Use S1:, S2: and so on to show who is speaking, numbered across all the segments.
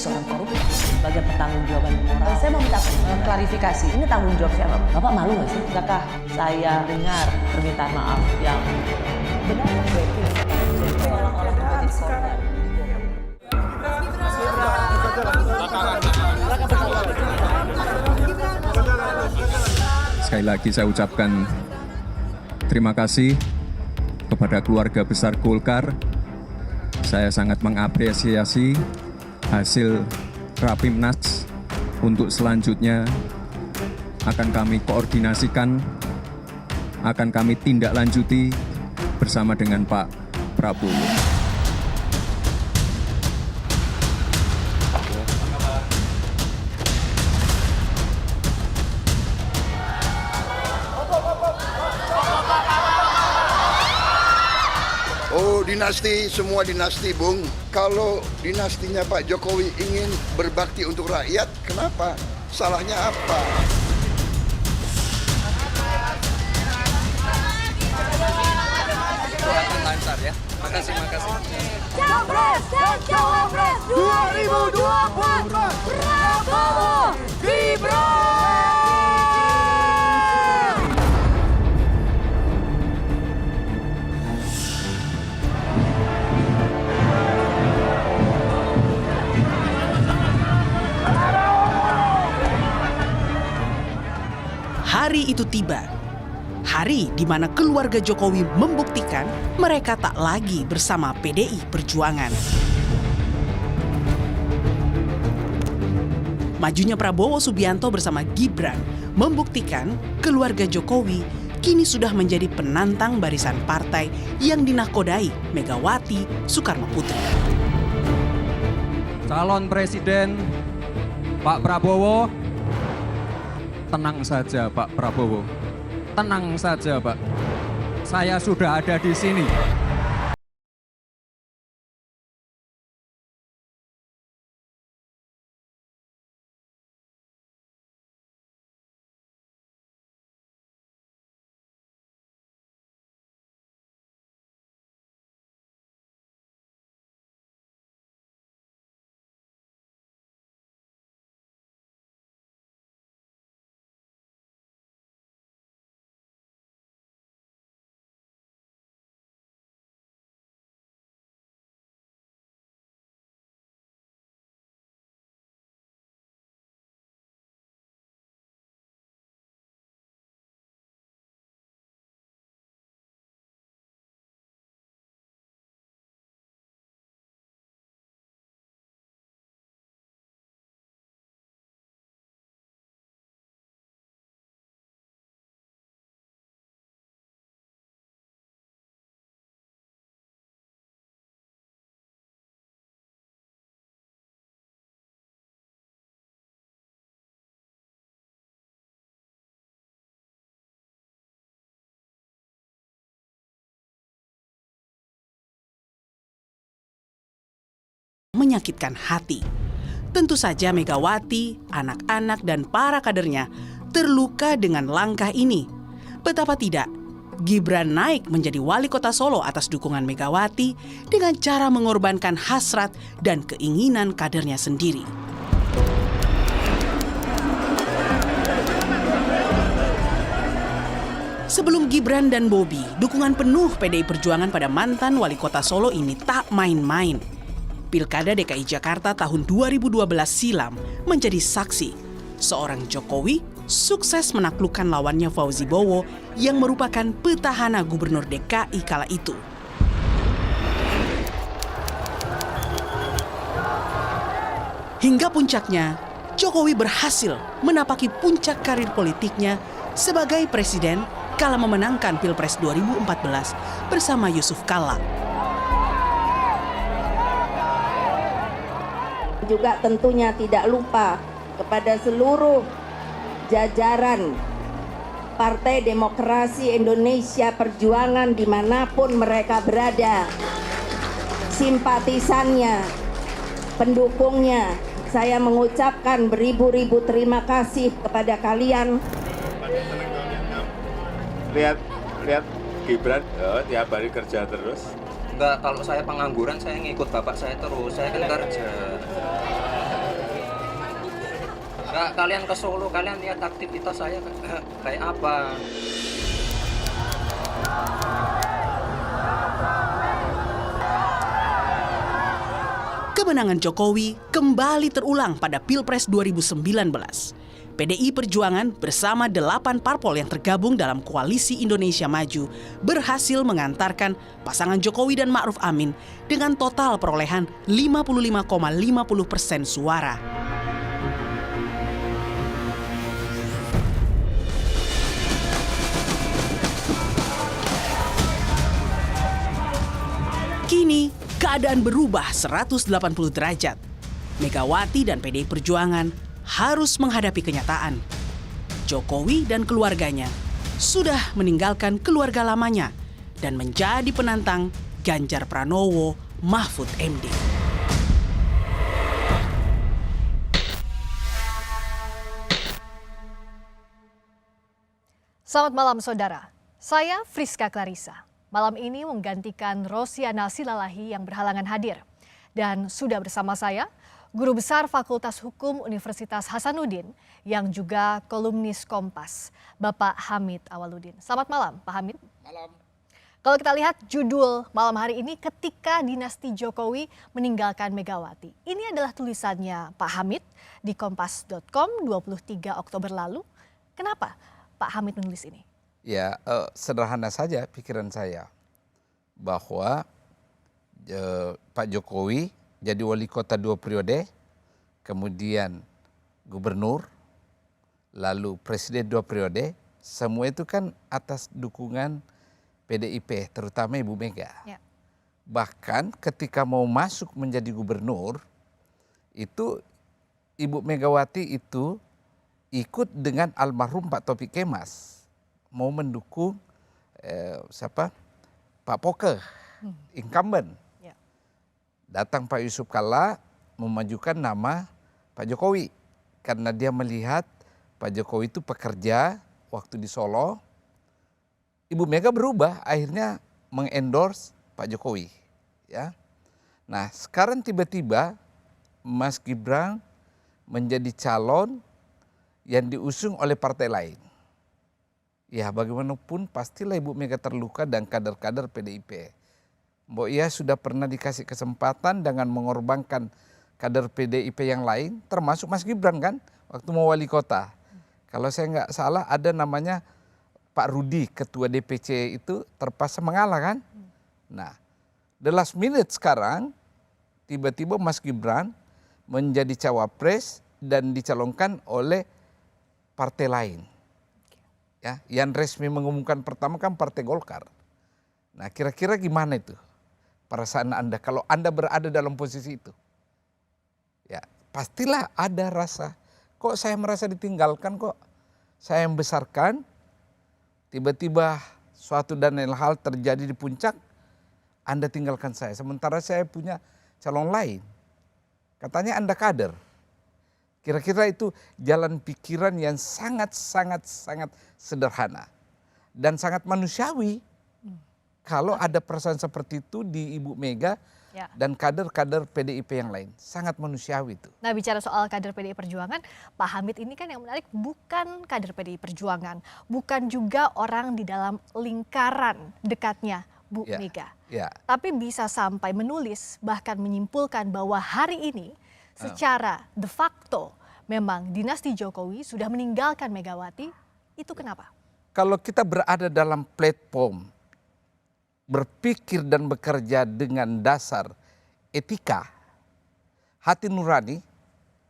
S1: seorang koruptor sebagai pertanggungjawaban moral.
S2: Saya mau minta klarifikasi, ini tanggung jawab siapa?
S1: Bapak malu nggak sih?
S2: Apakah saya dengar permintaan maaf yang benar berarti
S3: Sekali lagi saya ucapkan terima kasih kepada keluarga besar Golkar. Saya sangat mengapresiasi hasil Rapimnas. Untuk selanjutnya akan kami koordinasikan, akan kami tindak lanjuti bersama dengan Pak Prabowo.
S4: Oh, dinasti, semua dinasti, Bung. Kalau dinastinya Pak Jokowi ingin berbakti untuk rakyat, kenapa? Salahnya apa?
S3: Doakan lancar ya. Makasih.
S5: Capres dan Cawapres 2024 Prabowo Gibran.
S6: Hari itu tiba. Hari di mana keluarga Jokowi membuktikan mereka tak lagi bersama PDI Perjuangan. Majunya Prabowo Subianto bersama Gibran membuktikan keluarga Jokowi kini sudah menjadi penantang barisan partai yang dinakodai Megawati Soekarno Putri.
S3: Calon Presiden Pak Prabowo, tenang saja Pak Prabowo. Tenang saja Pak. Saya sudah ada di sini.
S6: Menyakitkan hati. Tentu saja Megawati, anak-anak, dan para kadernya terluka dengan langkah ini. Betapa tidak, Gibran naik menjadi wali kota Solo atas dukungan Megawati dengan cara mengorbankan hasrat dan keinginan kadernya sendiri. Sebelum Gibran dan Bobi, dukungan penuh PDI Perjuangan pada mantan wali kota Solo ini tak main-main. Pilkada DKI Jakarta tahun 2012 silam menjadi saksi. Seorang Jokowi sukses menaklukkan lawannya Fauzi Bowo yang merupakan petahana gubernur DKI kala itu. Hingga puncaknya, Jokowi berhasil menapaki puncak karir politiknya sebagai presiden kala memenangkan Pilpres 2014 bersama Yusuf Kalla.
S7: Juga tentunya tidak lupa kepada seluruh jajaran Partai Demokrasi Indonesia Perjuangan dimanapun mereka berada, simpatisannya, pendukungnya. Saya mengucapkan beribu-ribu terima kasih kepada kalian.
S8: Lihat Gibran tiap hari kerja terus.
S9: Enggak, kalau saya pengangguran saya ngikut bapak saya terus, saya kan kerja. Kalian ke Solo, kalian lihat aktivitas saya kayak apa.
S6: Kemenangan Jokowi kembali terulang pada Pilpres 2019. PDI Perjuangan bersama 8 parpol yang tergabung dalam Koalisi Indonesia Maju berhasil mengantarkan pasangan Jokowi dan Ma'ruf Amin dengan total perolehan 55,50% suara. Kini, keadaan berubah 180 derajat. Megawati dan PDI Perjuangan harus menghadapi kenyataan. Jokowi dan keluarganya sudah meninggalkan keluarga lamanya dan menjadi penantang Ganjar Pranowo Mahfud MD.
S5: Selamat malam saudara, saya Friska Clarissa. Malam ini menggantikan Rosiana Silalahi yang berhalangan hadir. Dan sudah bersama saya, Guru Besar Fakultas Hukum Universitas Hasanuddin yang juga kolumnis Kompas, Bapak Hamid Awaludin. Selamat malam, Pak Hamid.
S4: Malam.
S5: Kalau kita lihat judul malam hari ini, ketika dinasti Jokowi meninggalkan Megawati. Ini adalah tulisannya Pak Hamid di kompas.com 23 Oktober lalu. Kenapa Pak Hamid menulis ini?
S10: Ya, sederhana saja pikiran saya bahwa Pak Jokowi jadi wali kota 2 periode, kemudian gubernur, lalu presiden 2 periode, semua itu kan atas dukungan PDIP, terutama Ibu Mega. Ya. Bahkan ketika mau masuk menjadi gubernur, itu Ibu Megawati itu ikut dengan almarhum Pak Taufik Kemas. Mau mendukung Pak Poke, incumbent. Ya. Datang Pak Yusuf Kalla memajukan nama Pak Jokowi. Karena dia melihat Pak Jokowi itu pekerja waktu di Solo. Ibu Mega berubah, akhirnya mengendorse Pak Jokowi. Ya. Nah sekarang tiba-tiba Mas Gibran menjadi calon yang diusung oleh partai lain. Ya bagaimanapun pastilah Ibu Mega terluka dan kader-kader PDIP. Mbok Iya sudah pernah dikasih kesempatan dengan mengorbankan kader PDIP yang lain, termasuk Mas Gibran kan, waktu mau wali kota. Kalau saya nggak salah ada namanya Pak Rudi, ketua DPC itu terpaksa mengalah kan. Nah, the last minute sekarang, tiba-tiba Mas Gibran menjadi cawapres dan dicalonkan oleh partai lain. Ya, yang resmi mengumumkan pertama kan Partai Golkar. Nah kira-kira gimana itu perasaan Anda kalau Anda berada dalam posisi itu? Ya pastilah ada rasa, kok saya merasa ditinggalkan, kok saya yang besarkan, tiba-tiba suatu dan lain hal terjadi di puncak, Anda tinggalkan saya. Sementara saya punya calon lain, katanya Anda kader. Kira-kira itu jalan pikiran yang sangat sederhana dan sangat manusiawi. Kalau ada perasaan seperti itu di Ibu Mega dan kader-kader PDIP yang lain, sangat manusiawi itu.
S5: Nah bicara soal kader PDI Perjuangan, Pak Hamid ini kan yang menarik bukan kader PDI Perjuangan, bukan juga orang di dalam lingkaran dekatnya Bu Mega. Tapi bisa sampai menulis bahkan menyimpulkan bahwa hari ini secara de facto memang dinasti Jokowi sudah meninggalkan Megawati, itu kenapa?
S10: Kalau kita berada dalam platform berpikir dan bekerja dengan dasar etika, hati nurani,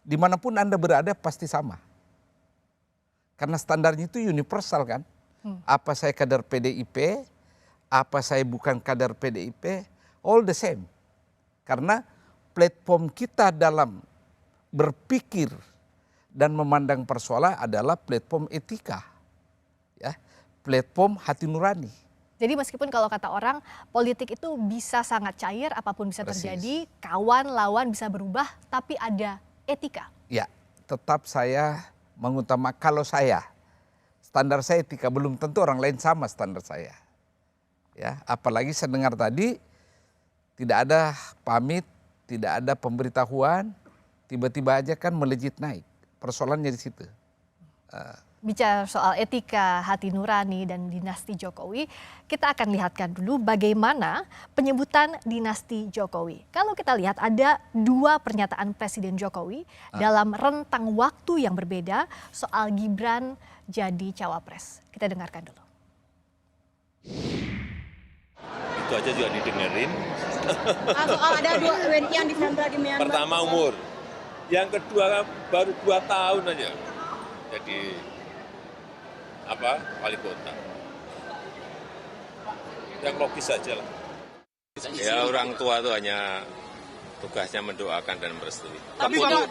S10: dimanapun Anda berada pasti sama. Karena standarnya itu universal kan. Apa saya kader PDIP, apa saya bukan kader PDIP, all the same. Karena platform kita dalam berpikir dan memandang persoalan adalah platform etika, ya, platform hati nurani.
S5: Jadi meskipun kalau kata orang politik itu bisa sangat cair, apapun bisa terjadi, kawan lawan bisa berubah, tapi ada etika.
S10: Ya, tetap saya mengutamakan, kalau saya standar saya etika, belum tentu orang lain sama standar saya. Ya, apalagi saya dengar tadi tidak ada pamit, tidak ada pemberitahuan, tiba-tiba aja kan melejit naik Persoalannya di situ.
S5: Bicara soal etika, hati nurani, dan dinasti Jokowi, kita akan lihatkan dulu bagaimana penyebutan dinasti Jokowi. Kalau kita lihat ada 2 pernyataan Presiden Jokowi dalam rentang waktu yang berbeda soal Gibran jadi cawapres. Kita dengarkan dulu.
S8: Itu aja juga didengerin.
S11: Soal ada 2 WNI yang disandra di Myanmar.
S8: Pertama umur, yang kedua baru 2 tahun aja. Jadi wali kota. Yang logis saja lah. Ya orang tua itu hanya tugasnya mendoakan dan merestui.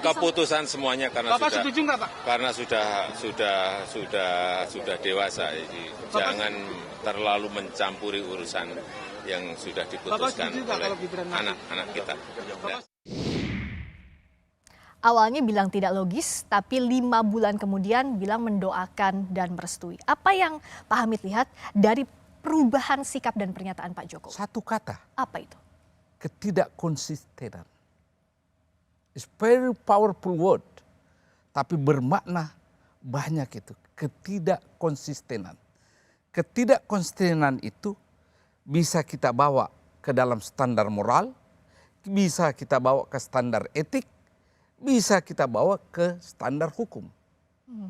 S8: Keputusan semuanya karena
S11: Bapak setuju nggak, Pak?
S8: Karena sudah dewasa, jadi jangan terlalu mencampuri urusan yang sudah diputuskan oleh anak-anak kita.
S5: Awalnya bilang tidak logis, tapi 5 bulan kemudian bilang mendoakan dan merestui. Apa yang Pak Hamid lihat dari perubahan sikap dan pernyataan Pak Jokowi?
S10: Satu kata.
S5: Apa itu?
S10: Ketidakkonsistenan. It's very powerful word. Tapi bermakna banyak itu. Ketidakkonsistenan. Ketidakkonsistenan itu bisa kita bawa ke dalam standar moral, bisa kita bawa ke standar etik, bisa kita bawa ke standar hukum.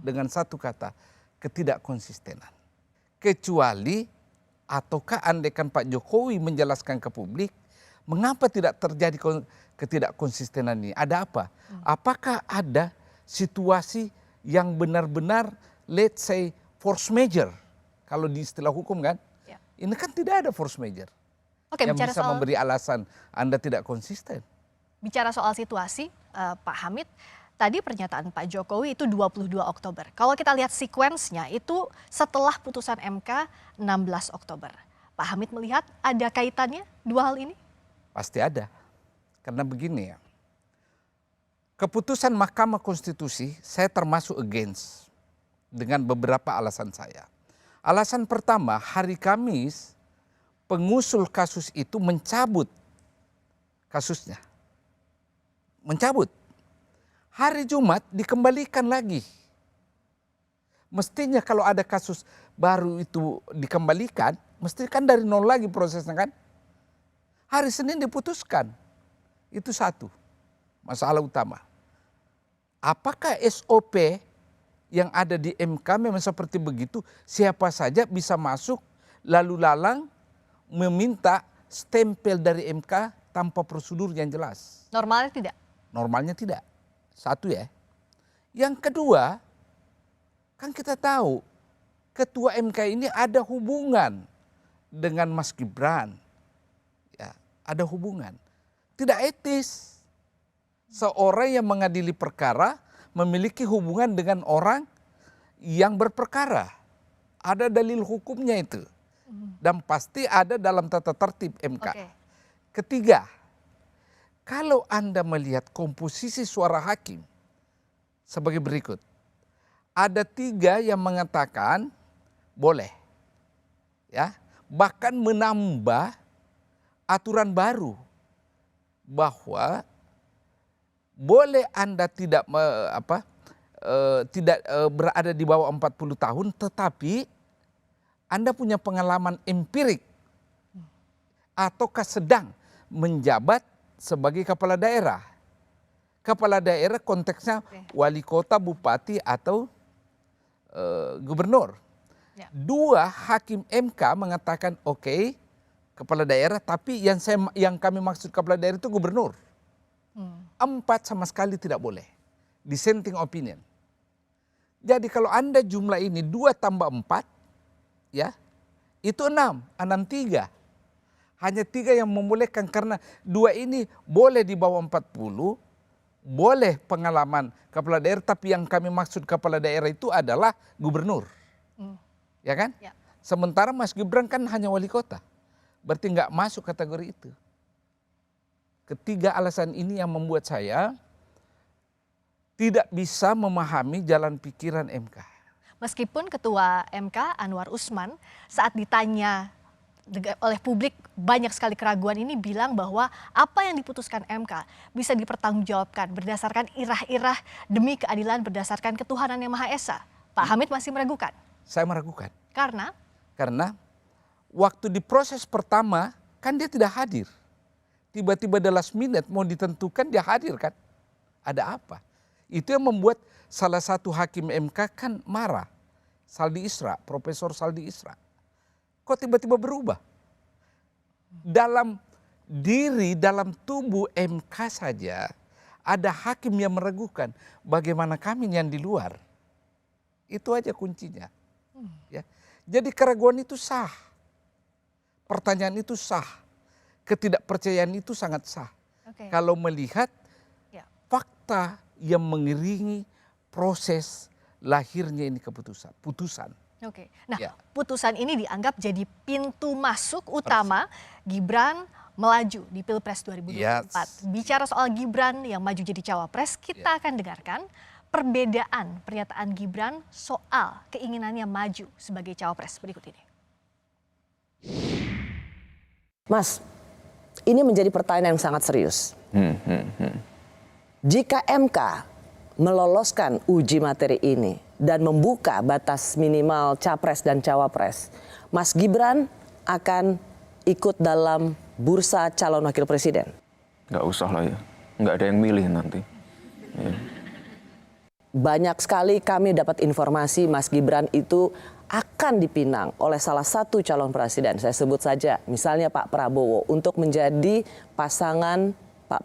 S10: Dengan satu kata, ketidakkonsistenan. Kecuali ataukah andaikan Pak Jokowi menjelaskan ke publik, mengapa tidak terjadi ketidakkonsistenan ini? Ada apa? Apakah ada situasi yang benar-benar, let's say, force major? Kalau di istilah hukum kan, ini kan tidak ada force major. Yang bisa memberi alasan Anda tidak konsisten.
S5: Bicara soal situasi, Pak Hamid, tadi pernyataan Pak Jokowi itu 22 Oktober. Kalau kita lihat sekuensnya itu setelah putusan MK 16 Oktober. Pak Hamid melihat ada kaitannya 2 hal ini?
S10: Pasti ada. Karena begini ya, keputusan Mahkamah Konstitusi saya termasuk against dengan beberapa alasan saya. Alasan pertama, hari Kamis pengusul kasus itu mencabut kasusnya. Mencabut. Hari Jumat dikembalikan lagi. Mestinya kalau ada kasus baru itu dikembalikan, mesti kan dari nol lagi prosesnya kan. Hari Senin diputuskan. Itu satu masalah utama. Apakah SOP yang ada di MK memang seperti begitu? Siapa saja bisa masuk lalu lalang meminta stempel dari MK tanpa prosedur yang jelas.
S5: Normalnya tidak?
S10: Normalnya tidak. Satu ya. Yang kedua, kan kita tahu ketua MK ini ada hubungan dengan Mas Gibran. Ya, ada hubungan. Tidak etis. Seorang yang mengadili perkara memiliki hubungan dengan orang yang berperkara. Ada dalil hukumnya itu. Dan pasti ada dalam tata tertib MK. Ketiga, kalau Anda melihat komposisi suara hakim sebagai berikut. Ada 3 yang mengatakan boleh. Ya, bahkan menambah aturan baru bahwa boleh Anda tidak berada di bawah 40 tahun tetapi Anda punya pengalaman empirik ataukah sedang menjabat sebagai kepala daerah. Kepala daerah konteksnya wali kota, bupati atau gubernur. 2 hakim MK mengatakan oke, kepala daerah, tapi yang kami maksud kepala daerah itu gubernur. 4 sama sekali tidak boleh. Dissenting opinion. Jadi kalau Anda jumlah ini 2 tambah 4, ya itu 6, 3. Hanya 3 yang membolehkan karena 2 ini boleh di bawah 40, boleh pengalaman kepala daerah, tapi yang kami maksud kepala daerah itu adalah gubernur. Ya kan? Ya. Sementara Mas Gibran kan hanya wali kota. Berarti nggak masuk kategori itu. Ketiga alasan ini yang membuat saya tidak bisa memahami jalan pikiran MK.
S5: Meskipun Ketua MK Anwar Usman saat ditanya oleh publik banyak sekali keraguan ini bilang bahwa apa yang diputuskan MK bisa dipertanggungjawabkan berdasarkan irah-irah demi keadilan berdasarkan ketuhanan yang Maha Esa. Pak Hamid masih meragukan?
S10: Saya meragukan.
S5: Karena
S10: waktu di proses pertama kan dia tidak hadir. Tiba-tiba the last minute mau ditentukan dia hadir kan. Ada apa? Itu yang membuat salah satu hakim MK kan marah. Saldi Isra, Profesor Saldi Isra. Kok tiba-tiba berubah? Dalam dalam tubuh MK saja ada hakim yang meragukan. Bagaimana kami yang di luar? Itu aja kuncinya. Ya. Jadi keraguan itu sah. Pertanyaan itu sah. Ketidakpercayaan itu sangat sah. Kalau melihat fakta yang mengiringi proses lahirnya ini putusan.
S5: Nah, putusan ini dianggap jadi pintu masuk utama Gibran melaju di Pilpres 2024. Bicara soal Gibran yang maju jadi cawapres, kita akan dengarkan perbedaan pernyataan Gibran soal keinginannya maju sebagai cawapres berikut ini.
S12: Mas, ini menjadi pertanyaan yang sangat serius. Jika MK meloloskan uji materi ini dan membuka batas minimal capres dan cawapres, Mas Gibran akan ikut dalam bursa calon wakil presiden?
S13: Nggak usah lah ya, nggak ada yang milih nanti. Ya.
S12: Banyak sekali kami dapat informasi Mas Gibran itu akan dipinang oleh salah satu calon presiden. Saya sebut saja misalnya Pak Prabowo untuk menjadi pasangan Pak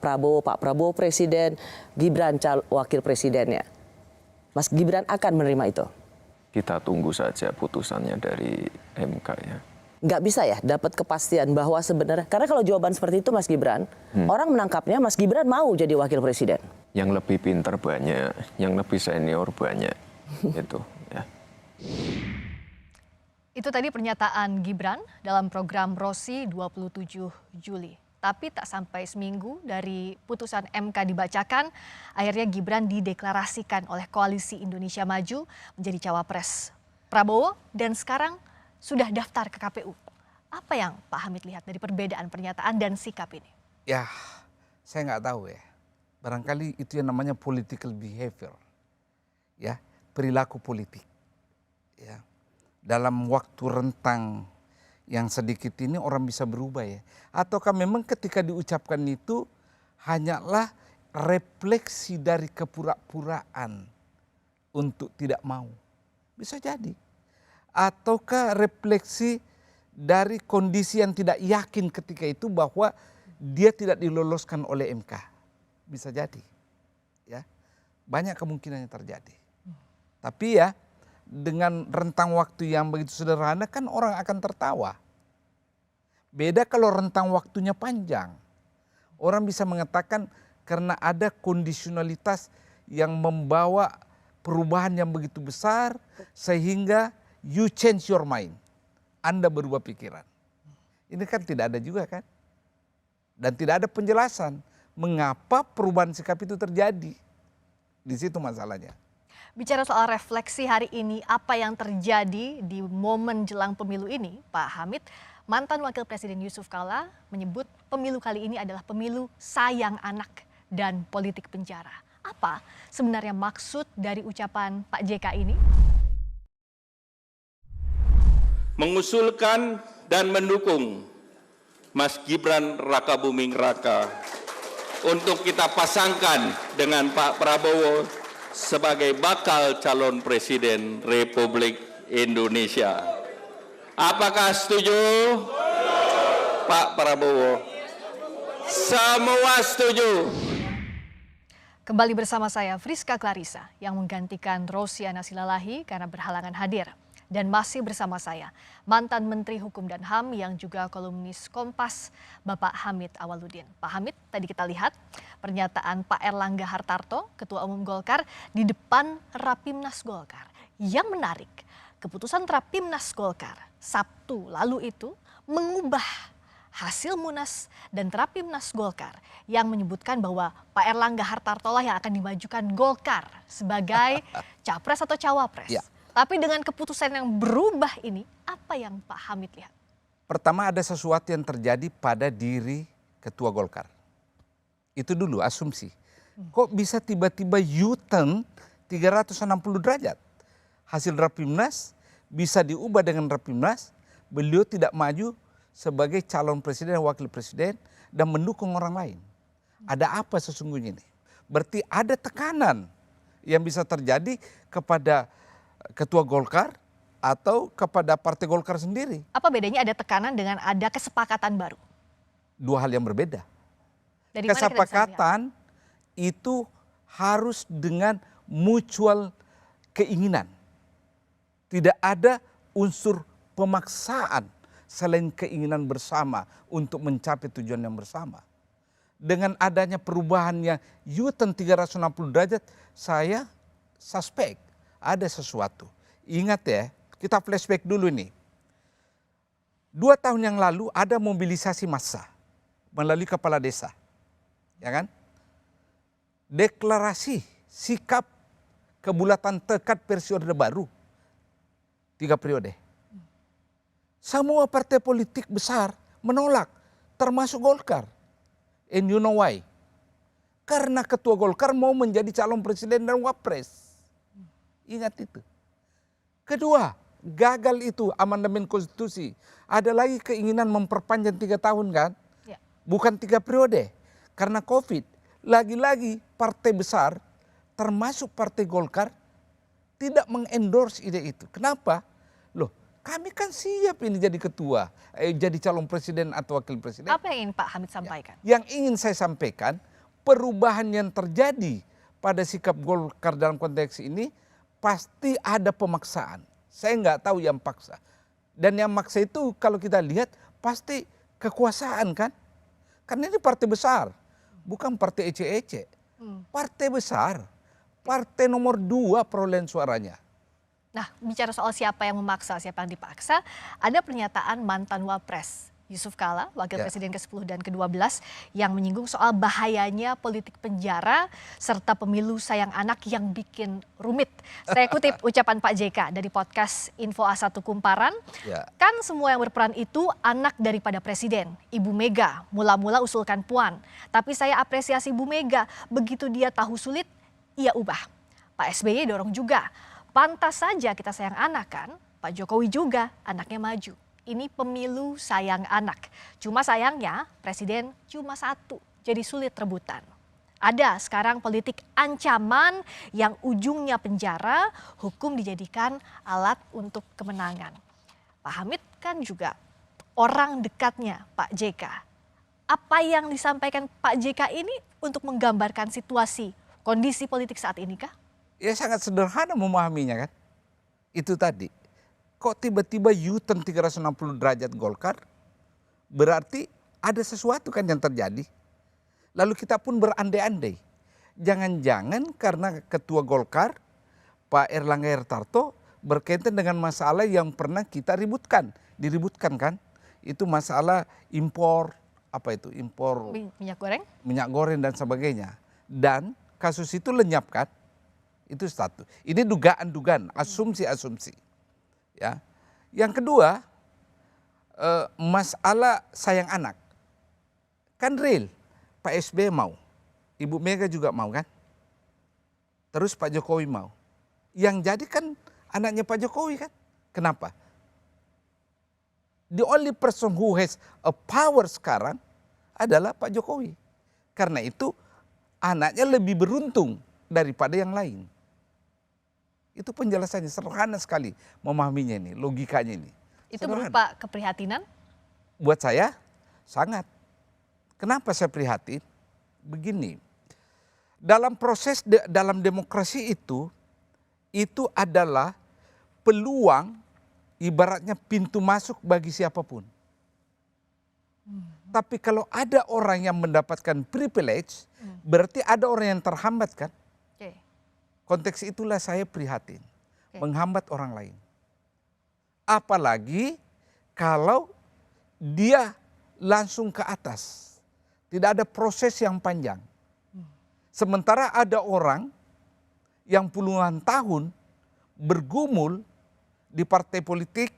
S12: Prabowo presiden, Gibran wakil presidennya. Mas Gibran akan menerima itu?
S13: Kita tunggu saja putusannya dari MK ya.
S12: Nggak bisa ya dapat kepastian bahwa sebenarnya, karena kalau jawaban seperti itu Mas Gibran, orang menangkapnya Mas Gibran mau jadi wakil presiden.
S13: Yang lebih pintar banyak, yang lebih senior banyak, itu ya.
S5: Itu tadi pernyataan Gibran dalam program Rosi 27 Juli. Tapi tak sampai seminggu dari putusan MK dibacakan, akhirnya Gibran dideklarasikan oleh Koalisi Indonesia Maju menjadi cawapres Prabowo dan sekarang sudah daftar ke KPU. Apa yang Pak Hamid lihat dari perbedaan pernyataan dan sikap ini?
S10: Ya, saya nggak tahu ya. Barangkali itu yang namanya political behavior, ya, perilaku politik. Ya, dalam waktu rentang yang sedikit ini orang bisa berubah ya. Ataukah memang ketika diucapkan itu hanyalah refleksi dari kepura-puraan untuk tidak mau. Bisa jadi. Ataukah refleksi dari kondisi yang tidak yakin ketika itu bahwa dia tidak diloloskan oleh MK. Bisa jadi. Ya. Banyak kemungkinan yang terjadi. Tapi ya dengan rentang waktu yang begitu sederhana kan orang akan tertawa. Beda kalau rentang waktunya panjang. Orang bisa mengatakan karena ada kondisionalitas yang membawa perubahan yang begitu besar sehingga you change your mind. Anda berubah pikiran. Ini kan tidak ada juga kan. Dan tidak ada penjelasan mengapa perubahan sikap itu terjadi. Di situ masalahnya.
S5: Bicara soal refleksi hari ini, apa yang terjadi di momen jelang pemilu ini, Pak Hamid, mantan Wakil Presiden Yusuf Kalla menyebut pemilu kali ini adalah pemilu sayang anak dan politik penjara. Apa sebenarnya maksud dari ucapan Pak JK ini?
S8: Mengusulkan dan mendukung Mas Gibran Rakabuming Raka untuk kita pasangkan dengan Pak Prabowo sebagai bakal calon presiden Republik Indonesia. Apakah setuju? Pak Prabowo? Semua setuju.
S5: Kembali bersama saya Friska Clarissa yang menggantikan Rosiana Silalahi karena berhalangan hadir. Dan masih bersama saya mantan Menteri Hukum dan HAM yang juga kolumnis Kompas, Bapak Hamid Awaludin. Pak Hamid, tadi kita lihat pernyataan Pak Erlangga Hartarto, Ketua Umum Golkar, di depan Rapimnas Golkar. Yang menarik, keputusan Rapimnas Golkar Sabtu lalu itu mengubah hasil Munas dan Rapimnas Golkar yang menyebutkan bahwa Pak Erlangga Hartarto lah yang akan dimajukan Golkar sebagai capres atau cawapres. Ya. Tapi dengan keputusan yang berubah ini, apa yang Pak Hamid lihat?
S10: Pertama, ada sesuatu yang terjadi pada diri Ketua Golkar. Itu dulu asumsi. Kok bisa tiba-tiba U-turn 360 derajat? Hasil Rapimnas bisa diubah dengan Rapimnas, beliau tidak maju sebagai calon presiden dan wakil presiden dan mendukung orang lain. Ada apa sesungguhnya ini? Berarti ada tekanan yang bisa terjadi kepada Ketua Golkar atau kepada Partai Golkar sendiri.
S5: Apa bedanya ada tekanan dengan ada kesepakatan baru?
S10: Dua hal yang berbeda.
S5: Dari mana kita bisa lihat?
S10: Kesepakatan itu harus dengan mutual keinginan. Tidak ada unsur pemaksaan selain keinginan bersama untuk mencapai tujuan yang bersama. Dengan adanya perubahannya U-turn 360 derajat, saya suspek ada sesuatu. Ingat ya, kita flashback dulu nih. 2 tahun yang lalu ada mobilisasi massa melalui kepala desa. Ya kan? Deklarasi sikap kebulatan tekad periode baru. 3 periode. Semua partai politik besar menolak, termasuk Golkar. And you know why? Karena Ketua Golkar mau menjadi calon presiden dan wapres. Ingat itu. Kedua, gagal itu amandemen konstitusi. Ada lagi keinginan memperpanjang 3 tahun kan? Ya. Bukan 3 periode. Karena COVID. Lagi-lagi partai besar, termasuk Partai Golkar, tidak mengendorse ide itu. Kenapa? Loh, kami kan siap ini jadi ketua, jadi calon presiden atau wakil presiden.
S5: Apa yang ingin Pak Hamid sampaikan?
S10: Yang ingin saya sampaikan, perubahan yang terjadi pada sikap Golkar dalam konteks ini pasti ada pemaksaan. Saya nggak tahu yang paksa. Dan yang maksa itu kalau kita lihat pasti kekuasaan kan. Karena ini partai besar, bukan partai ece-ece. Partai besar, partai nomor 2 perolehan suaranya.
S5: Nah, bicara soal siapa yang memaksa, siapa yang dipaksa, ada pernyataan mantan Wapres Yusuf Kala, Wakil Presiden ke-10 dan ke-12, yang menyinggung soal bahayanya politik penjara serta pemilu sayang anak yang bikin rumit. Saya kutip ucapan Pak JK dari podcast Info A1 Kumparan. Kan semua yang berperan itu anak daripada Presiden, Ibu Mega. Mula-mula usulkan Puan, tapi saya apresiasi Bu Mega. Begitu dia tahu sulit, ia ubah. Pak SBY dorong juga. Pantas saja kita sayang anak kan, Pak Jokowi juga anaknya maju. Ini pemilu sayang anak. Cuma sayangnya presiden cuma 1, jadi sulit rebutan. Ada sekarang politik ancaman yang ujungnya penjara, hukum dijadikan alat untuk kemenangan. Pak Hamid kan juga orang dekatnya Pak JK. Apa yang disampaikan Pak JK ini untuk menggambarkan situasi, kondisi politik saat ini kah?
S10: Ya sangat sederhana memahaminya kan. Itu tadi. Kok tiba-tiba U-turn 360 derajat Golkar? Berarti ada sesuatu kan yang terjadi. Lalu kita pun berandai-andai. Jangan-jangan karena Ketua Golkar, Pak Erlangga Hartarto, berkaitan dengan masalah yang pernah kita diributkan kan. Itu masalah impor, impor minyak goreng dan sebagainya. Dan kasus itu lenyap kan. Itu satu. Ini dugaan-dugaan, asumsi-asumsi. Ya. Yang kedua, masalah sayang anak. Kan real, Pak SBY mau, Ibu Mega juga mau kan. Terus Pak Jokowi mau. Yang jadi kan anaknya Pak Jokowi kan. Kenapa? The only person who has a power sekarang adalah Pak Jokowi. Karena itu anaknya lebih beruntung daripada yang lain. Itu penjelasannya sederhana sekali memahaminya ini, logikanya ini.
S5: Itu berupa keprihatinan?
S10: Buat saya sangat. Kenapa saya prihatin? Begini, dalam proses dalam demokrasi itu adalah peluang ibaratnya pintu masuk bagi siapapun. Tapi kalau ada orang yang mendapatkan privilege, berarti ada orang yang terhambat kan? Konteks itulah saya prihatin, menghambat orang lain. Apalagi kalau dia langsung ke atas, tidak ada proses yang panjang. Sementara ada orang yang puluhan tahun bergumul di partai politik,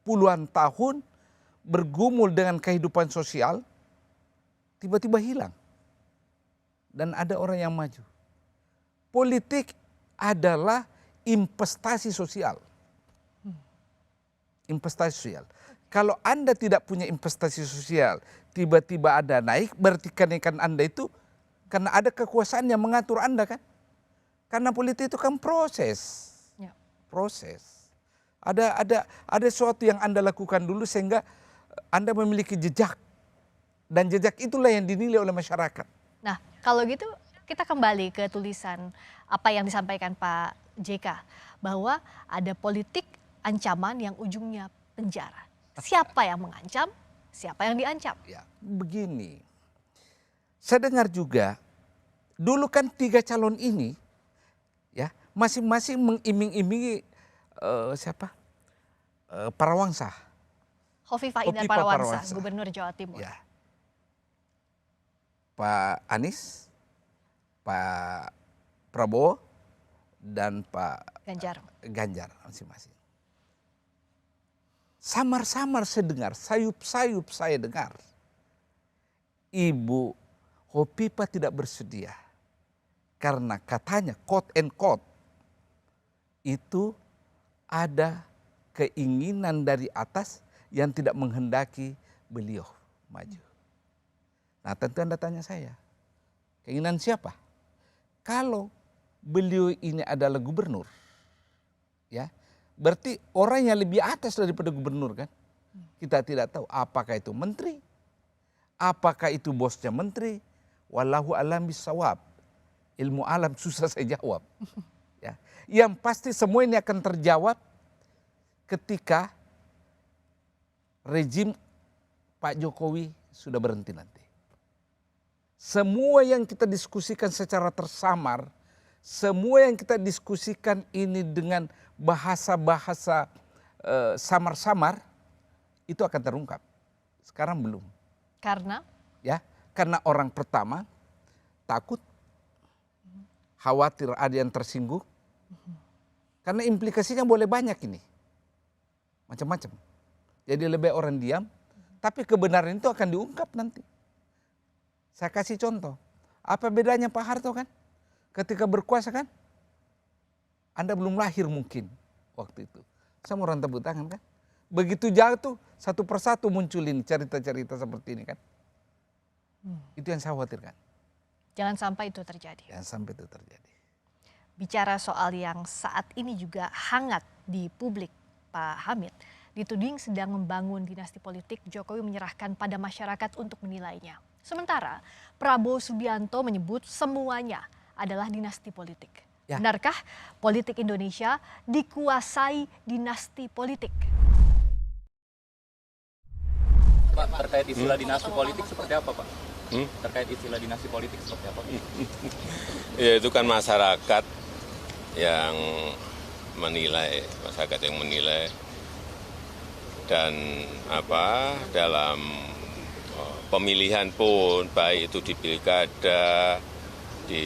S10: puluhan tahun bergumul dengan kehidupan sosial, tiba-tiba hilang. Dan ada orang yang maju. Politik adalah investasi sosial. Investasi sosial. Kalau Anda tidak punya investasi sosial, tiba-tiba ada naik, berarti kenaikan Anda itu karena ada kekuasaan yang mengatur Anda kan? Karena politik itu kan proses.
S5: Ya.
S10: Proses. Ada sesuatu yang Anda lakukan dulu sehingga Anda memiliki jejak. Dan jejak itulah yang dinilai oleh masyarakat.
S5: Nah, kalau gitu kita kembali ke tulisan apa yang disampaikan Pak JK, bahwa ada politik ancaman yang ujungnya penjara. Siapa yang mengancam, siapa yang diancam?
S10: Ya, begini, saya dengar juga, dulu kan 3 calon ini, ya masing-masing mengiming-imingi Parawangsa.
S5: Hovifah Indar Parawansa, Gubernur Jawa Timur.
S10: Ya. Pak Anies, Pak Prabowo, dan Pak Ganjar masing-masing. Samar-samar saya dengar, sayup-sayup saya dengar, Ibu Hovifah tidak bersedia. Karena katanya, quote and quote, itu ada keinginan dari atas yang tidak menghendaki beliau maju. Nah tentu Anda tanya saya, keinginan siapa? Kalau beliau ini adalah gubernur, ya berarti orang yang lebih atas daripada gubernur kan? Kita tidak tahu apakah itu menteri, apakah itu bosnya menteri. Wallahu a'lam bishawab. Ilmu alam susah saya jawab. Ya. Yang pasti semua ini akan terjawab ketika rejim Pak Jokowi sudah berhenti nanti. Semua yang kita diskusikan secara tersamar, semua yang kita diskusikan ini dengan bahasa-bahasa samar-samar, itu akan terungkap. Sekarang belum.
S5: Karena?
S10: Ya, karena orang pertama takut, khawatir ada yang tersinggung. Karena implikasinya boleh banyak ini. Macam-macam. Jadi lebih orang diam, tapi kebenaran itu akan diungkap nanti. Saya kasih contoh. Apa bedanya Pak Harto kan? Ketika berkuasa kan? Anda belum lahir mungkin waktu itu. Sama orang tepuk tangan kan? Begitu jatuh satu persatu muncul ini cerita-cerita seperti ini kan? Itu yang saya khawatirkan.
S5: Jangan sampai itu terjadi.
S10: Jangan sampai itu terjadi.
S5: Bicara soal yang saat ini juga hangat di publik, Pak Hamid, dituding sedang membangun dinasti politik, Jokowi menyerahkan pada masyarakat untuk menilainya. Sementara Prabowo Subianto menyebut semuanya adalah dinasti politik. Ya. Benarkah politik Indonesia dikuasai dinasti politik?
S14: Pak, terkait istilah dinasti politik seperti apa, Pak? Terkait istilah dinasti politik seperti apa?
S8: Ya itu kan masyarakat yang menilai, dan dalam pemilihan pun baik itu di pilkada, di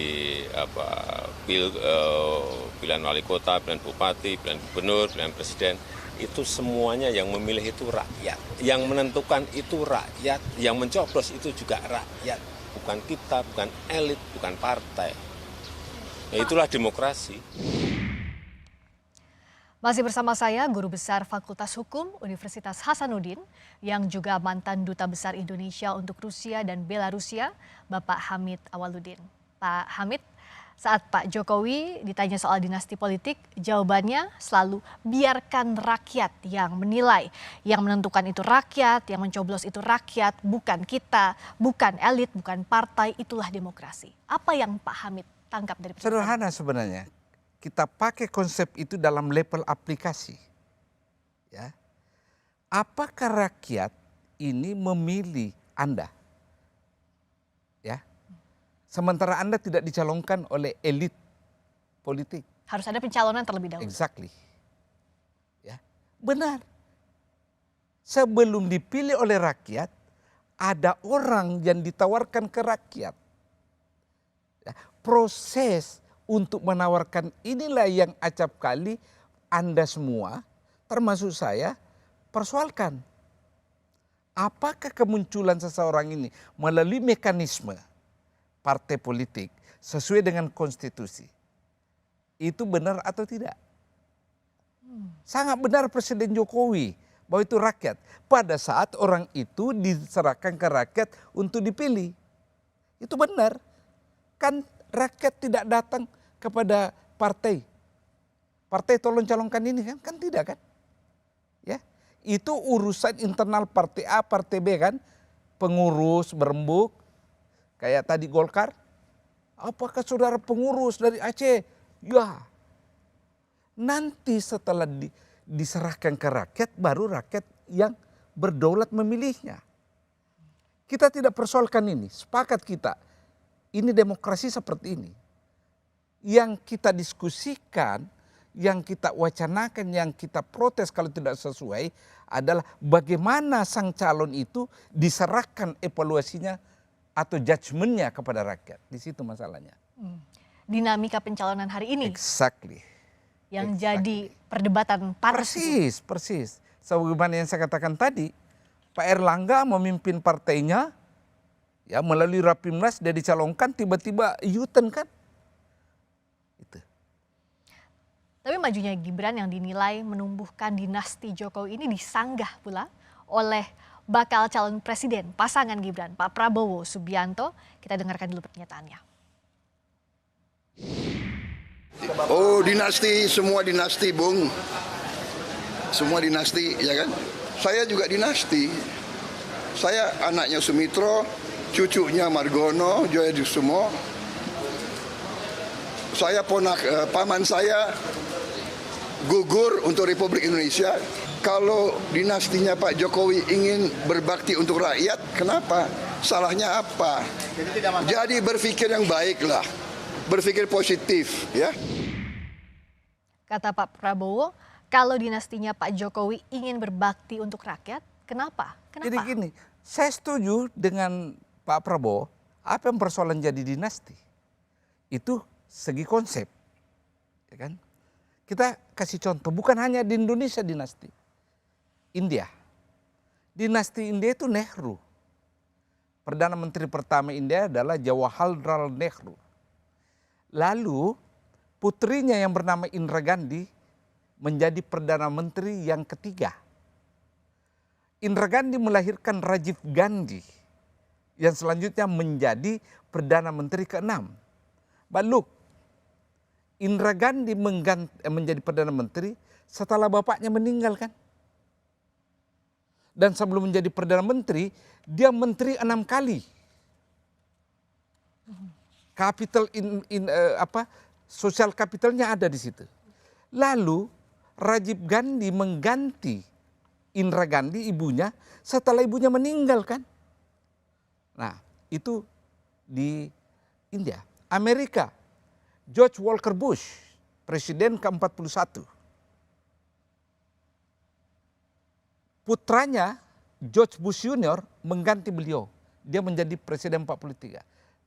S8: pilihan wali kota, pilihan bupati, pilihan gubernur, pilihan presiden, itu semuanya yang memilih itu rakyat, yang menentukan itu rakyat, yang mencoblos itu juga rakyat, bukan kita, bukan elit, bukan partai. Ya, itulah demokrasi.
S5: Masih bersama saya Guru Besar Fakultas Hukum Universitas Hasanuddin yang juga mantan Duta Besar Indonesia untuk Rusia dan Belarusia, Bapak Hamid Awaludin. Pak Hamid, saat Pak Jokowi ditanya soal dinasti politik, jawabannya selalu biarkan rakyat yang menilai. Yang menentukan itu rakyat, yang mencoblos itu rakyat, bukan kita, bukan elit, bukan partai, itulah demokrasi. Apa yang Pak Hamid tangkap dari pertanyaan?
S10: Sederhana sebenarnya. Kita pakai konsep itu dalam level aplikasi. Ya. Apakah rakyat ini memilih Anda? Ya. Sementara Anda tidak dicalonkan oleh elit politik.
S5: Harus ada pencalonan terlebih dahulu.
S10: Exactly. Ya. Benar. Sebelum dipilih oleh rakyat, ada orang yang ditawarkan ke rakyat. Ya. Proses untuk menawarkan inilah yang acap kali Anda semua, termasuk saya, persoalkan. apakah kemunculan seseorang ini melalui mekanisme partai politik sesuai dengan konstitusi itu benar atau tidak? Sangat benar Presiden Jokowi bahwa itu rakyat. Pada saat orang itu diserahkan ke rakyat untuk dipilih. Itu benar. Kan rakyat tidak datang kepada partai. Partai tolong calonkan ini kan? Kan tidak kan? Ya, itu urusan internal partai A, partai B kan? Pengurus berembuk. Kayak tadi Golkar. Apakah saudara pengurus dari Aceh? Ya. Nanti setelah diserahkan ke rakyat, baru rakyat yang berdaulat memilihnya. Kita tidak persoalkan ini, sepakat kita. Ini demokrasi seperti ini. Yang kita diskusikan, yang kita wacanakan, yang kita protes kalau tidak sesuai adalah bagaimana sang calon itu diserahkan evaluasinya atau judgementnya kepada rakyat. Di situ masalahnya.
S5: Dinamika pencalonan hari ini.
S10: Exactly.
S5: Yang jadi perdebatan panas.
S10: Persis. Sebagaimana yang saya katakan tadi, Pak Erlangga memimpin partainya, ya melalui Rapimnas dia dicalonkan, tiba-tiba U-turn kan. Itu.
S5: Tapi majunya Gibran yang dinilai menumbuhkan dinasti Jokowi ini disanggah pula oleh bakal calon presiden pasangan Gibran, Pak Prabowo Subianto. Kita dengarkan dulu pernyataannya.
S4: Oh, dinasti, semua dinasti, Bung. Semua dinasti, ya kan? Saya juga dinasti. Saya anaknya Sumitro, cucunya Margono, Joyosumo. Saya paman saya gugur untuk Republik Indonesia. Kalau dinastinya Pak Jokowi ingin berbakti untuk rakyat, kenapa? Salahnya apa? Jadi berpikir yang baik lah. Berpikir positif, ya.
S5: Kata Pak Prabowo, kalau dinastinya Pak Jokowi ingin berbakti untuk rakyat, kenapa?
S10: Jadi gini, saya setuju dengan Pak Prabowo, apa yang persoalan jadi dinasti? Itu segi konsep, ya kan? Kita kasih contoh, bukan hanya di Indonesia dinasti. India. Dinasti India itu Nehru. Perdana Menteri pertama India adalah Jawaharlal Nehru. Lalu putrinya yang bernama Indira Gandhi menjadi Perdana Menteri yang ketiga. Indira Gandhi melahirkan Rajiv Gandhi yang selanjutnya menjadi Perdana Menteri ke-6. But look, Indira Gandhi menjadi Perdana Menteri setelah bapaknya meninggal kan. Dan sebelum menjadi Perdana Menteri, dia menteri 6 kali. Capital sosial kapitalnya ada di situ. Lalu Rajiv Gandhi mengganti Indira Gandhi ibunya setelah ibunya meninggal kan. Nah itu di India. Amerika, George Walker Bush, presiden ke-41. Putranya George Bush Junior mengganti beliau. Dia menjadi presiden 43.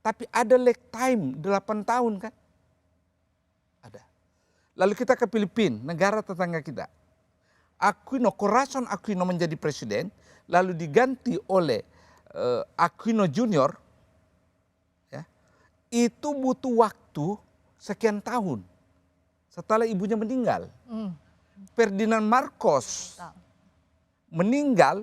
S10: Tapi ada lag time 8 tahun kan? Ada. Lalu kita ke Filipina, negara tetangga kita. Corazon Aquino menjadi presiden, lalu diganti oleh Aquino Junior. Ya, itu butuh waktu sekian tahun setelah ibunya meninggal. Ferdinand Marcos meninggal,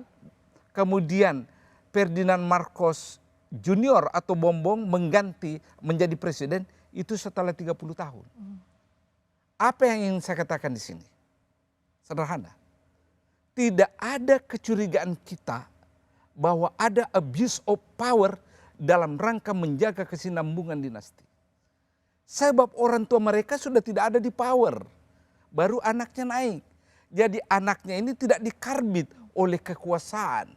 S10: kemudian Ferdinand Marcos Junior atau Bongbong mengganti menjadi presiden itu setelah 30 tahun. Apa yang ingin saya katakan di sini? Sederhana. Tidak ada kecurigaan kita bahwa ada abuse of power dalam rangka menjaga kesinambungan dinasti. Sebab orang tua mereka sudah tidak ada di power. Baru anaknya naik. Jadi anaknya ini tidak dikarbit oleh kekuasaan.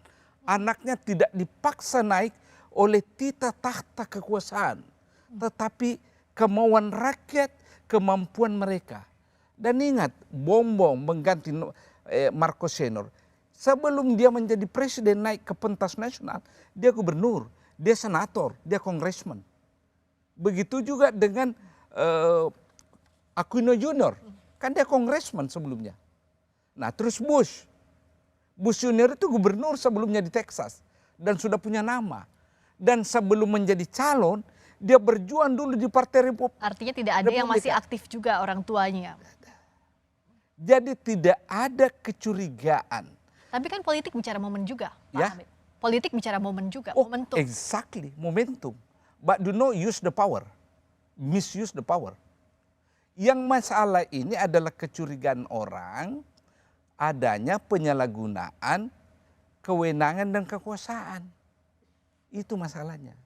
S10: Anaknya tidak dipaksa naik oleh tita tahta kekuasaan, tetapi kemauan rakyat, kemampuan mereka. Dan ingat, Bongbong mengganti Marcos Senior. Sebelum dia menjadi presiden naik ke pentas nasional, dia gubernur, dia senator, dia congressman. Begitu juga dengan Aquino Junior, kan dia congressman sebelumnya. Nah terus Bush Bush Junior itu gubernur sebelumnya di Texas dan sudah punya nama. Dan sebelum menjadi calon, dia berjuang dulu di Partai Republik.
S5: Artinya tidak ada yang masih aktif juga orang tuanya.
S10: Jadi tidak ada kecurigaan.
S5: Tapi kan politik bicara momen juga, Pak
S10: Ya.
S5: Hamid. Politik bicara momen juga,
S10: Oh,
S5: momentum.
S10: exactly, momentum. But do not use the power, misuse the power. Yang masalah ini adalah kecurigaan orang adanya penyalahgunaan kewenangan dan kekuasaan. Itu masalahnya.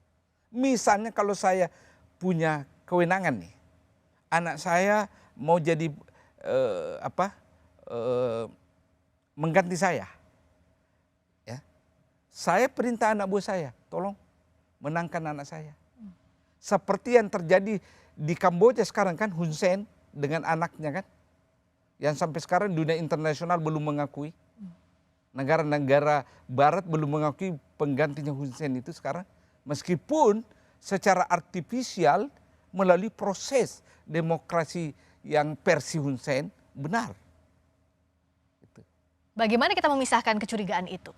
S10: Misalnya kalau saya punya kewenangan nih, anak saya mau jadi mengganti saya. Ya. Saya perintah anak buah saya, tolong menangkan anak saya. Seperti yang terjadi di Kamboja sekarang kan, Hun Sen dengan anaknya kan. Yang sampai sekarang dunia internasional belum mengakui. Negara-negara barat belum mengakui penggantinya Hun Sen itu sekarang. Meskipun secara artifisial melalui proses demokrasi yang versi Hun Sen benar.
S5: Bagaimana kita memisahkan kecurigaan itu?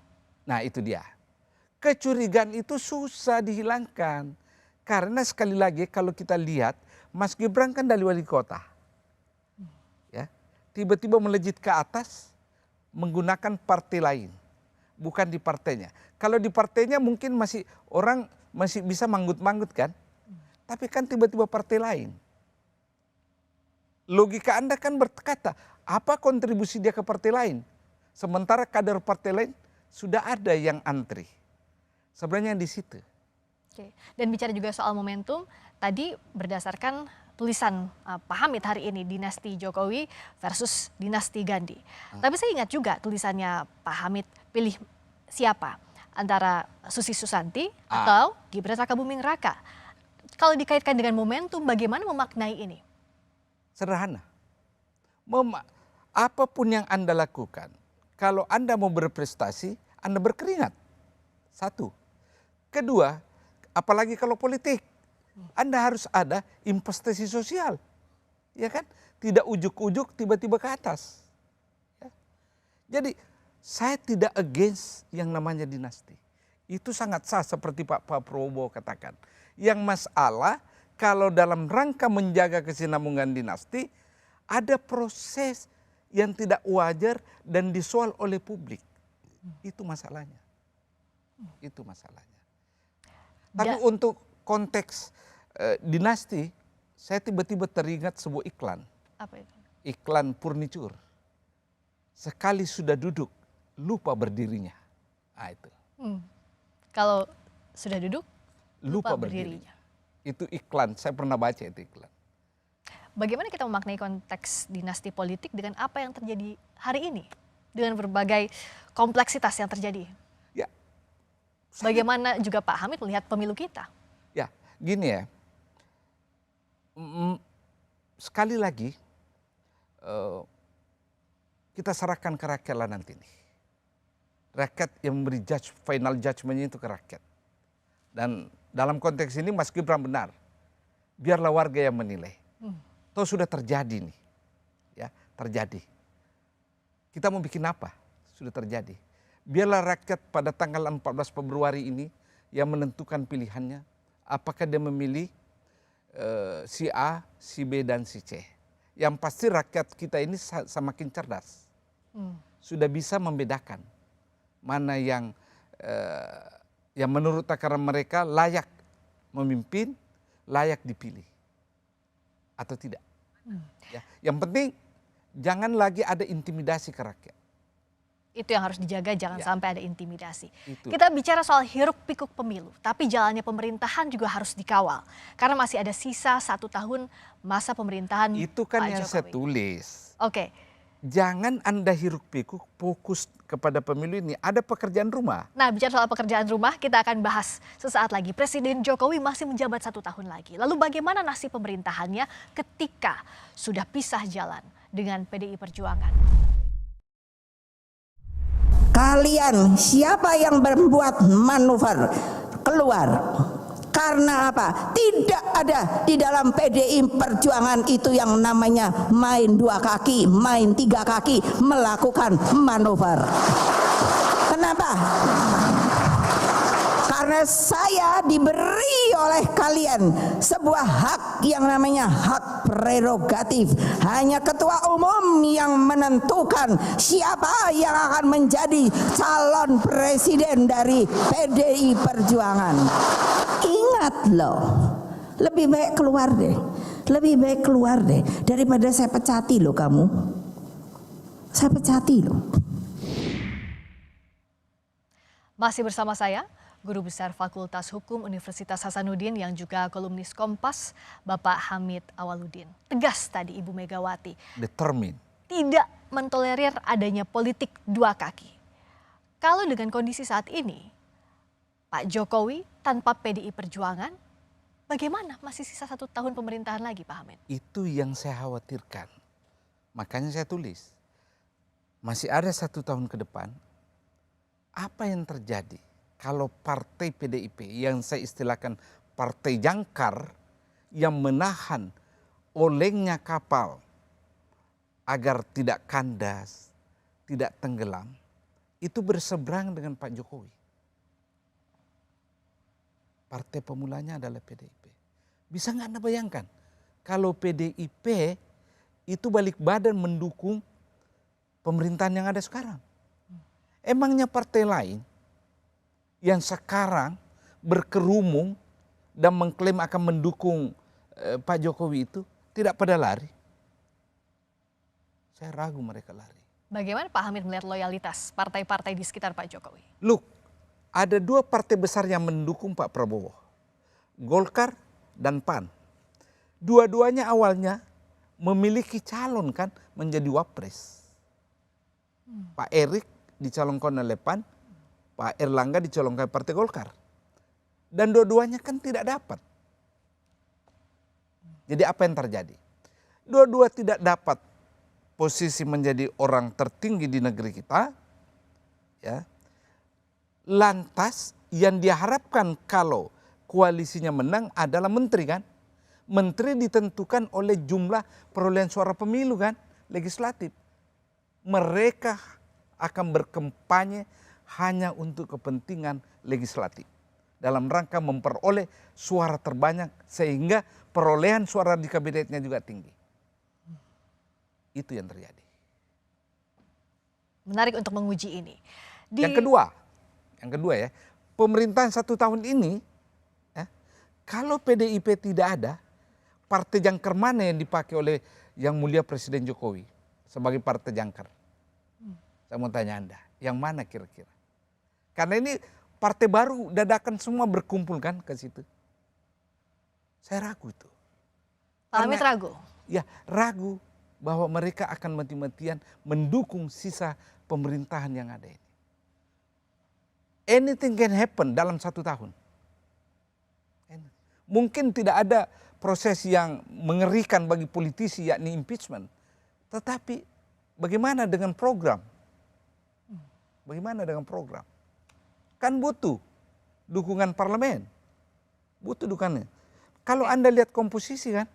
S10: Nah itu dia. Kecurigaan itu susah dihilangkan. Karena sekali lagi kalau kita lihat Mas Gibran kan dari wali kota. Ya, tiba-tiba melejit ke atas menggunakan partai lain. Bukan di partainya. Kalau di partainya mungkin orang masih bisa manggut-manggut kan. Tapi kan tiba-tiba partai lain. Logika Anda kan berkata, apa kontribusi dia ke partai lain? Sementara kader partai lain sudah ada yang antri. Sebenarnya di situ.
S5: Oke. Dan bicara juga soal momentum, tadi berdasarkan tulisan Pak Hamid hari ini, dinasti Jokowi versus dinasti Gandhi. Tapi saya ingat juga tulisannya Pak Hamid, pilih siapa? Antara Susi Susanti atau Gibran Rakabuming Raka. Kalau dikaitkan dengan momentum, bagaimana memaknai ini?
S10: Sederhana. Apapun yang Anda lakukan, kalau Anda mau berprestasi, Anda berkeringat. Satu. Kedua, apalagi kalau politik, Anda harus ada investasi sosial. Ya kan? Tidak ujuk-ujuk tiba-tiba ke atas. Ya. Jadi saya tidak against yang namanya dinasti. Itu sangat sah seperti Pak Prabowo katakan. Yang masalah kalau dalam rangka menjaga kesinambungan dinasti, ada proses yang tidak wajar dan disoal oleh publik. Itu masalahnya. Itu masalahnya. Tapi untuk konteks dinasti, saya tiba-tiba teringat sebuah iklan.
S5: Apa itu?
S10: Iklan furniture. Sekali sudah duduk, lupa berdirinya. Nah, itu.
S5: Kalau sudah duduk, lupa berdirinya.
S10: Itu iklan, saya pernah baca itu iklan.
S5: Bagaimana kita memaknai konteks dinasti politik dengan apa yang terjadi hari ini? Dengan berbagai kompleksitas yang terjadi.
S10: Ya.
S5: Bagaimana juga Pak Hamid melihat pemilu kita?
S10: Ya, gini ya. Sekali lagi, kita serahkan ke rakyat lah nanti nih. Rakyat yang memberi final judgment-nya itu ke rakyat. Dan dalam konteks ini Mas Gibran benar. Biarlah warga yang menilai. Toh sudah terjadi nih. Ya, terjadi. Kita mau bikin apa? Sudah terjadi. Biarlah rakyat pada tanggal 14 Februari ini yang menentukan pilihannya. Apakah dia memilih si A, si B, dan si C. Yang pasti rakyat kita ini semakin cerdas. Sudah bisa membedakan mana yang menurut takaran mereka layak memimpin, layak dipilih atau tidak. Ya, yang penting jangan lagi ada intimidasi ke rakyat.
S5: Itu yang harus dijaga, jangan sampai ada intimidasi.
S10: Itu.
S5: Kita bicara soal hiruk pikuk pemilu, tapi jalannya pemerintahan juga harus dikawal. Karena masih ada sisa 1 tahun masa pemerintahan
S10: Itu kan
S5: Pak
S10: yang
S5: Jokowi.
S10: saya tulis.
S5: Oke.
S10: Jangan Anda hiruk pikuk, fokus kepada pemilu ini. Ada pekerjaan rumah.
S5: Nah, bicara soal pekerjaan rumah, kita akan bahas sesaat lagi. Presiden Jokowi masih menjabat 1 tahun lagi. Lalu bagaimana nasib pemerintahannya ketika sudah pisah jalan dengan PDI Perjuangan?
S15: Kalian siapa yang membuat manuver keluar? Karena apa? Tidak ada di dalam PDI Perjuangan itu yang namanya main 2 kaki, main 3 kaki, melakukan manuver. Kenapa? Karena saya diberi oleh kalian sebuah hak yang namanya hak prerogatif. Hanya ketua umum yang menentukan siapa yang akan menjadi calon presiden dari PDI Perjuangan. Ingat loh, lebih baik keluar deh. Lebih baik keluar deh daripada saya pecati loh kamu. Saya pecati loh.
S5: Masih bersama saya, Guru Besar Fakultas Hukum Universitas Hasanuddin yang juga kolumnis Kompas, Bapak Hamid Awaludin. Tegas tadi Ibu Megawati.
S10: Determined.
S5: Tidak mentolerir adanya politik dua kaki. Kalau dengan kondisi saat ini, Pak Jokowi tanpa PDI Perjuangan, bagaimana? Masih sisa 1 tahun pemerintahan lagi, Pak Hamid.
S10: Itu yang saya khawatirkan. Makanya saya tulis, masih ada 1 tahun ke depan, apa yang terjadi kalau partai PDIP yang saya istilahkan partai jangkar yang menahan olengnya kapal agar tidak kandas, tidak tenggelam, itu berseberang dengan Pak Jokowi. Partai pemulanya adalah PDIP. Bisa nggak Anda bayangkan kalau PDIP itu balik badan mendukung pemerintahan yang ada sekarang? Emangnya partai lain yang sekarang berkerumung dan mengklaim akan mendukung Pak Jokowi itu tidak pada lari? Saya ragu mereka lari.
S5: Bagaimana Pak Hamid melihat loyalitas partai-partai di sekitar Pak Jokowi?
S10: Look, ada 2 partai besar yang mendukung Pak Prabowo, Golkar dan PAN. Dua-duanya awalnya memiliki calon kan menjadi wapres. Pak Erik dicalonkan oleh PAN, Pak Erlangga dicalonkan Partai Golkar. Dan dua-duanya kan tidak dapat. Jadi apa yang terjadi? Dua-dua tidak dapat posisi menjadi orang tertinggi di negeri kita. Ya. Lantas yang diharapkan kalau koalisinya menang adalah menteri kan. Menteri ditentukan oleh jumlah perolehan suara pemilu kan, legislatif. Mereka akan berkampanye hanya untuk kepentingan legislatif. Dalam rangka memperoleh suara terbanyak sehingga perolehan suara di kabinetnya juga tinggi. Itu yang terjadi.
S5: Menarik untuk menguji ini.
S10: Yang kedua ya, pemerintahan 1 tahun ini, ya, kalau PDIP tidak ada, partai jangkar mana yang dipakai oleh Yang Mulia Presiden Jokowi sebagai partai jangkar? Saya mau tanya Anda, yang mana kira-kira? Karena ini partai baru dadakan semua berkumpul kan ke situ. Saya ragu itu.
S5: Pak Hamid ragu?
S10: Ya, ragu bahwa mereka akan mati-matian mendukung sisa pemerintahan yang ada ini. Anything can happen dalam 1 tahun. Mungkin tidak ada proses yang mengerikan bagi politisi yakni impeachment. Tetapi bagaimana dengan program? Bagaimana dengan program? Kan butuh dukungan parlemen. Butuh dukungannya. Kalau Anda lihat komposisi kan,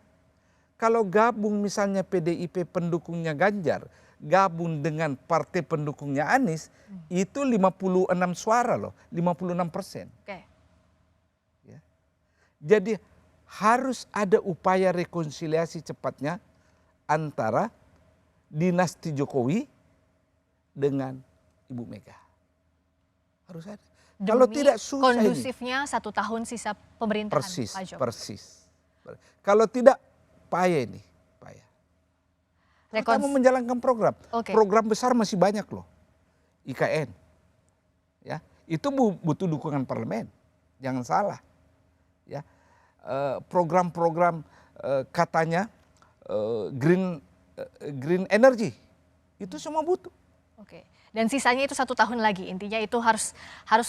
S10: kalau gabung misalnya PDIP pendukungnya Ganjar, gabung dengan partai pendukungnya Anies, itu 56 suara loh, 56%. Ya. Jadi harus ada upaya rekonsiliasi cepatnya antara dinasti Jokowi dengan Ibu Mega. Harus ada.
S5: Demi
S10: kalau tidak susah
S5: kondusifnya ini. 1 tahun sisa pemerintahan Pak Jokowi.
S10: Persis. Kalau tidak payah ini. Kamu menjalankan program. Program besar masih banyak loh. IKN. Ya, itu butuh dukungan parlemen. Jangan salah. Ya. Program-program katanya green energy. Itu semua butuh.
S5: Oke. Dan sisanya itu 1 tahun lagi, intinya itu harus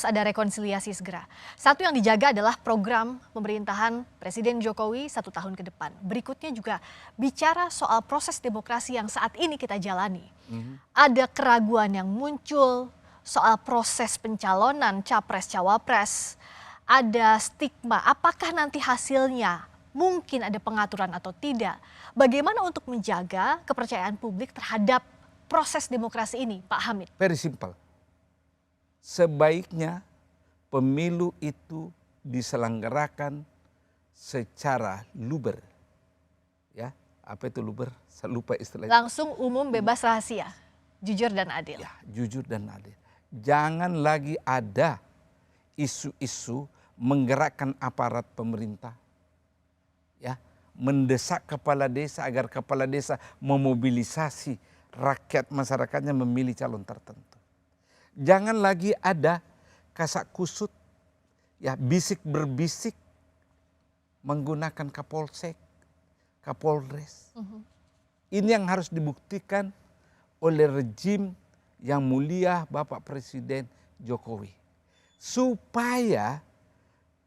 S5: ada rekonsiliasi segera. Satu yang dijaga adalah program pemerintahan Presiden Jokowi 1 tahun ke depan. Berikutnya juga bicara soal proses demokrasi yang saat ini kita jalani. Ada keraguan yang muncul soal proses pencalonan capres-cawapres. Ada stigma, apakah nanti hasilnya mungkin ada pengaturan atau tidak. Bagaimana untuk menjaga kepercayaan publik terhadap proses demokrasi ini, Pak Hamid?
S10: Very simple. sebaiknya pemilu itu diselenggarakan secara luber. Ya, apa itu luber? Saya lupa istilahnya.
S5: Langsung, umum, bebas, rahasia, jujur dan adil.
S10: Ya, jujur dan adil. Jangan lagi ada isu-isu menggerakkan aparat pemerintah, ya, mendesak kepala desa agar kepala desa memobilisasi rakyat masyarakatnya memilih calon tertentu. Jangan lagi ada kasak kusut, ya, bisik berbisik menggunakan Kapolsek, Kapolres. Ini yang harus dibuktikan oleh rejim yang mulia Bapak Presiden Jokowi, supaya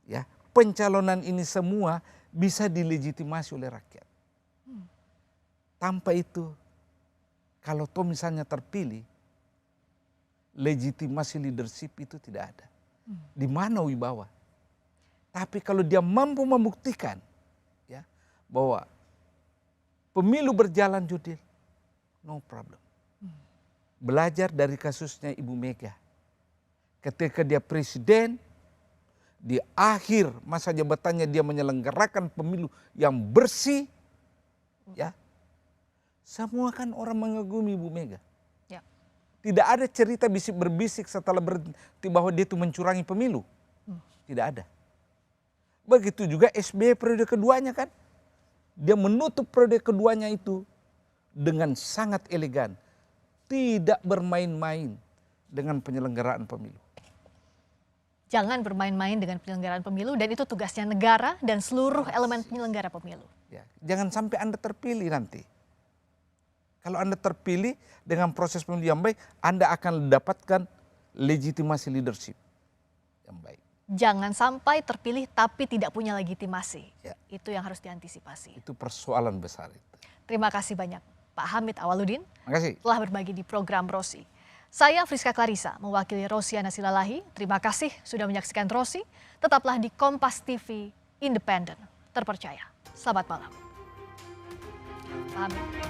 S10: ya pencalonan ini semua bisa dilegitimasi oleh rakyat. Tanpa itu, kalau toh misalnya terpilih, legitimasi leadership itu tidak ada. Di mana wibawa? Tapi kalau dia mampu membuktikan ya bahwa pemilu berjalan jurdil, no problem. Belajar dari kasusnya Ibu Mega. Ketika dia presiden, di akhir masa jabatannya dia menyelenggarakan pemilu yang bersih, ya, semua kan orang mengagumi Ibu Mega.
S5: Ya.
S10: Tidak ada cerita bisik berbisik setelah berhenti bahwa dia itu mencurangi pemilu. Tidak ada. Begitu juga SBY periode keduanya kan. Dia menutup periode keduanya itu dengan sangat elegan. Tidak bermain-main dengan penyelenggaraan pemilu.
S5: Jangan bermain-main dengan penyelenggaraan pemilu, dan itu tugasnya negara dan seluruh elemen penyelenggara pemilu.
S10: Ya, jangan sampai Anda terpilih nanti. Kalau Anda terpilih dengan proses pemilu yang baik, Anda akan mendapatkan legitimasi leadership yang baik.
S5: Jangan sampai terpilih tapi tidak punya legitimasi.
S10: Ya.
S5: Itu yang harus diantisipasi.
S10: Itu persoalan besar itu.
S5: Terima kasih banyak Pak Hamid Awaludin
S10: Makasih.
S5: telah berbagi di program Rosi. Saya Friska Clarissa mewakili Rosiana Silalahi. Terima kasih sudah menyaksikan Rosi. Tetaplah di Kompas TV, independen, terpercaya. Selamat malam. Pak Hamid.